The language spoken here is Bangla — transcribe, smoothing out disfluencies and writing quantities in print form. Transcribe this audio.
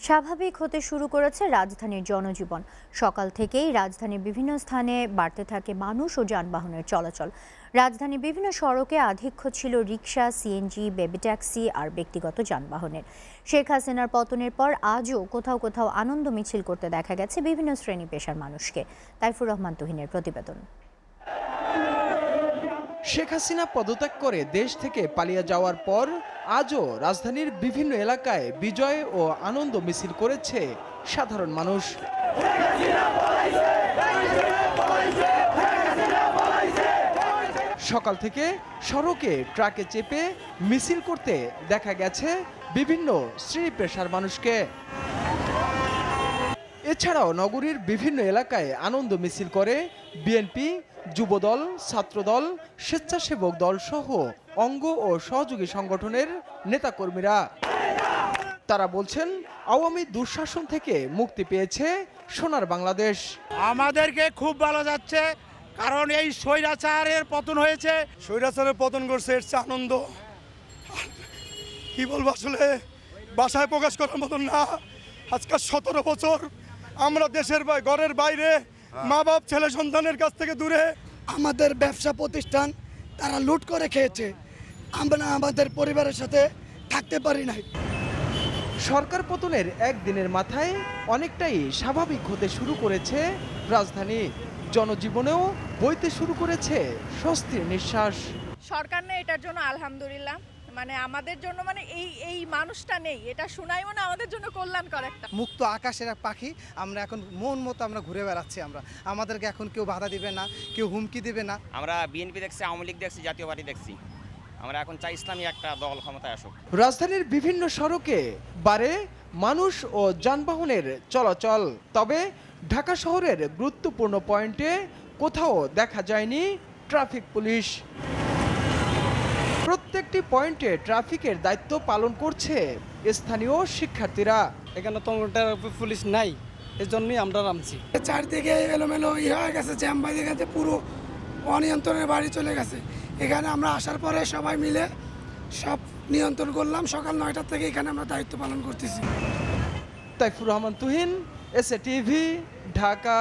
স্বাভাবিক হতে শুরু করেছে রাজধানীর জনজীবন। সকাল থেকেই রাজধানীর বিভিন্ন স্থানে বাড়তে থাকে মানুষ ও যানবাহনের চলাচল। রাজধানীর বিভিন্ন সড়কে আধিক্য ছিল রিকশা, সিএনজি, বেবি ট্যাক্সি আর ব্যক্তিগত যানবাহনের। শেখ হাসিনার পতনের পর আজও কোথাও কোথাও আনন্দ মিছিল করতে দেখা গেছে বিভিন্ন শ্রেণী পেশার মানুষকে। তাইফুর রহমান তুহিনের প্রতিবেদন। শেখ হাসিনা পদত্যাগ করে দেশ থেকে পালিয়ে যাওয়ার পর আজও রাজধানীর বিভিন্ন এলাকায় বিজয় ও আনন্দ মিছিল করেছে সাধারণ মানুষ। সকাল থেকে সড়কে ট্রাকে চেপে মিছিল করতে দেখা গেছে বিভিন্ন শ্রেণী পেশার মানুষকে। এছাড়াও নগরীর বিভিন্ন এলাকায় আনন্দ মিছিল করে বিএনপি, যুবদল, ছাত্রদল, স্বেচ্ছাসেবক দল সহ অঙ্গ ও সহযোগী সংগঠনের নেতাকর্মীরা। তারা বলছেন, আওয়ামী দুঃশাসন থেকে মুক্তি পেয়েছে সোনার বাংলাদেশ। আমাদেরকে খুব ভালো যাচ্ছে, কারণ এই স্বৈরাচারের পতন হয়েছে। স্বৈরাচারের পতন করছে, এর চেয়ে আনন্দ কি বলবো, আসলে বাসায় প্রকাশ করার মতন না। আজকে 17 বছর আমরা দেশের ঘরের বাইরে, মা বাপ ছেলে সন্তানের কাছ থেকে দূরে। আমাদের ব্যবসা প্রতিষ্ঠান তারা লুট করে খেয়েছে, আমরা আমাদের পরিবারের সাথে থাকতে পারি নাই। সরকার পতনের একদিনের মাথায় অনেকটাই স্বাভাবিক হতে শুরু করেছে রাজধানী। জনজীবনেও বইতে শুরু করেছে স্বস্তির নিঃশ্বাস। সরকার নেই, এটার জন্য আলহামদুলিল্লাহ। মানে আমাদের জন্য, মানে এই মানুষটা নেই, এটা শোনাই মানে আমাদের জন্য কল্যাণকর একটা। মুক্ত আকাশের এক পাখি, আমরা এখন মন মতো আমরা ঘুরে বেড়াচ্ছি। আমাদেরকে এখন কেউ বাধা দিবে না, কেউ হুমকি দিবে না। আমরা বিএনপি দেখছি, আওয়ামী লীগ দেখছি, জাতীয় পার্টি দেখছি। আমরা এখন চাই ইসলামী একটা দল ক্ষমতায় আসুক। রাজধানীর বিভিন্ন সড়কে বাড়ে মানুষ ও যানবাহনের চলাচল। তবে ঢাকা শহরের গুরুত্বপূর্ণ পয়েন্টে কোথাও দেখা যায়নি ট্রাফিক পুলিশ। প্রত্যেকটি পয়েন্টে ট্রাফিকের দায়িত্ব পালন করছে স্থানীয় শিক্ষার্থীরা। এখানে তো ট্রাফিক পুলিশ নাই, এই জন্যই আমরা নামছি। চারদিকে এলোমেলো হয়ে গেছে, জ্যাম বাঁধে গেছে, পুরো অনিয়ন্ত্রণের বাড়ি চলে গেছে। এখানে আমরা আসার পরে সবাই মিলে সব নিয়ন্ত্রণ করলাম। সকাল 9টা থেকে এখানে আমরা দায়িত্ব পালন করতেছি। Taifur Rahman Tuhin, SA TV, Dhaka.